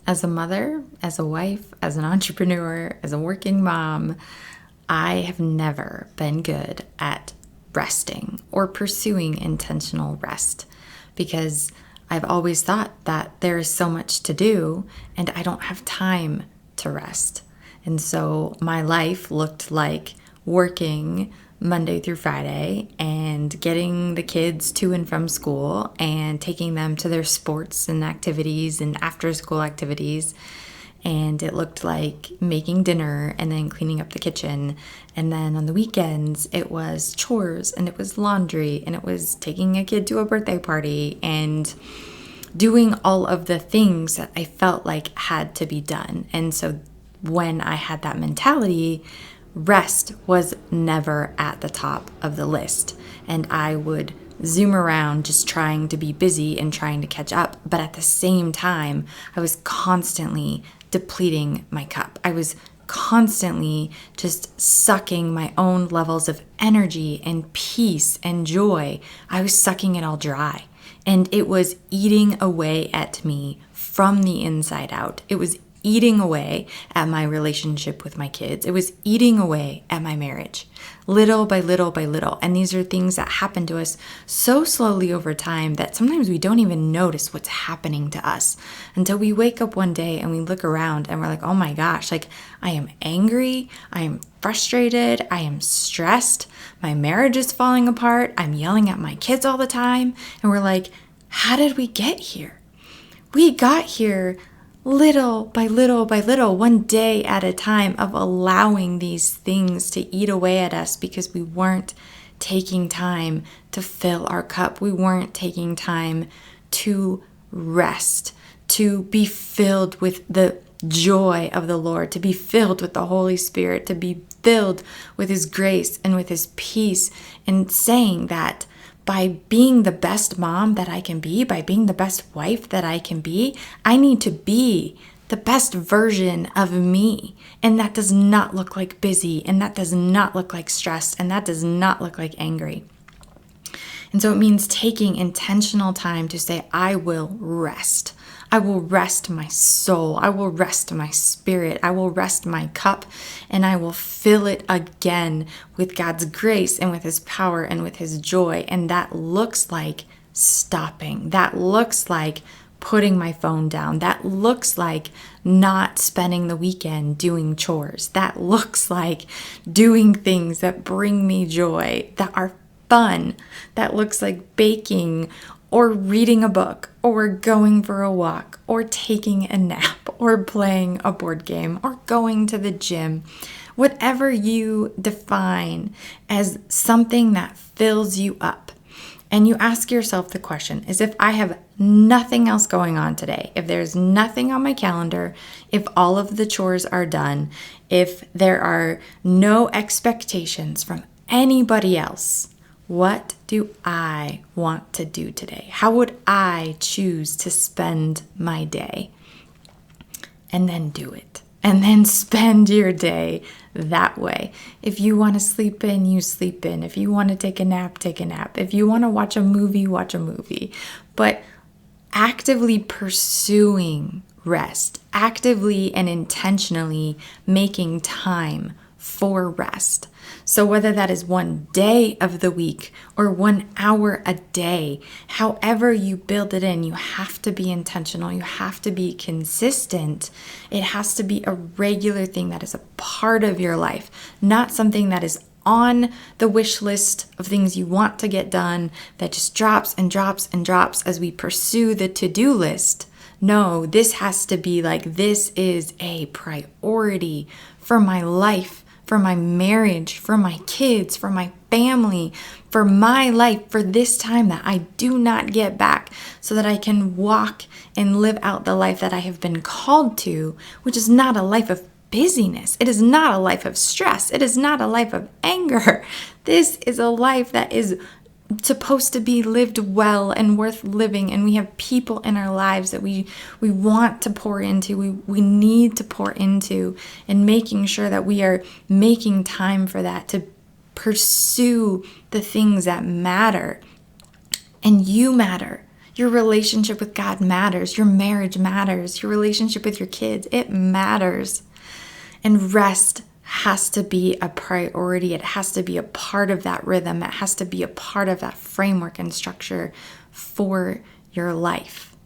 As a mother, as a wife, as an entrepreneur, as a working mom, I have never been good at resting or pursuing intentional rest because I've always thought that there is so much to do and I don't have time to rest. And so my life looked like working Monday through Friday and getting the kids to and from school and taking them to their sports and activities and after school activities. And it looked like making dinner and then cleaning up the kitchen. And then on the weekends, it was chores and it was laundry and it was taking a kid to a birthday party and doing all of the things that I felt like had to be done. And so when I had that mentality, rest was never at the top of the list. And I would zoom around just trying to be busy and trying to catch up. But at the same time, I was constantly depleting my cup. I was constantly just sucking my own levels of energy and peace and joy. I was sucking it all dry. And it was eating away at me from the inside out. It was eating away at my relationship with my kids. It was eating away at my marriage, little by little by little. And these are things that happen to us so slowly over time that sometimes we don't even notice what's happening to us until we wake up one day and we look around and we're like, oh my gosh, like I am angry, I am frustrated, I am stressed, my marriage is falling apart, I'm yelling at my kids all the time. And we're like, how did we get here? We got here little by little by little, one day at a time, of allowing these things to eat away at us because we weren't taking time to fill our cup. We weren't taking time to rest, to be filled with the joy of the Lord, to be filled with the Holy Spirit, to be filled with His grace and with His peace, and saying that by being the best mom that I can be, by being the best wife that I can be, I need to be the best version of me. And that does not look like busy, and that does not look like stressed, and that does not look like angry. And so it means taking intentional time to say, I will rest. I will rest my soul. I will rest my spirit. I will rest my cup, and I will fill it again with God's grace and with His power and with His joy. And that looks like stopping. That looks like putting my phone down. That looks like not spending the weekend doing chores. That looks like doing things that bring me joy, that are fun. That looks like baking or reading a book or going for a walk or taking a nap or playing a board game or going to the gym. Whatever you define as something that fills you up. And you ask yourself the question, is if I have nothing else going on today, if there's nothing on my calendar, if all of the chores are done, if there are no expectations from anybody else, what do I want to do today? How would I choose to spend my day? And then do it. And then spend your day that way. If you want to sleep in, you sleep in. If you want to take a nap, take a nap. If you want to watch a movie, watch a movie. But actively pursuing rest, actively and intentionally making time for rest. So whether that is one day of the week or 1 hour a day, however you build it in, you have to be intentional. You have to be consistent. It has to be a regular thing that is a part of your life, not something that is on the wish list of things you want to get done that just drops and drops and drops as we pursue the to-do list. No, this has to be like, this is a priority for my life, for my marriage, for my kids, for my family, for my life, for this time that I do not get back, so that I can walk and live out the life that I have been called to, which is not a life of busyness. It is not a life of stress. It is not a life of anger. This is a life that is supposed to be lived well and worth living, and we have people in our lives that we want to pour into, we need to pour into, and making sure that we are making time for that, to pursue the things that matter. And you matter. Your relationship with God matters. Your marriage matters. Your relationship with your kids, it matters. And rest has to be a priority. It has to be a part of that rhythm. It has to be a part of that framework and structure for your life.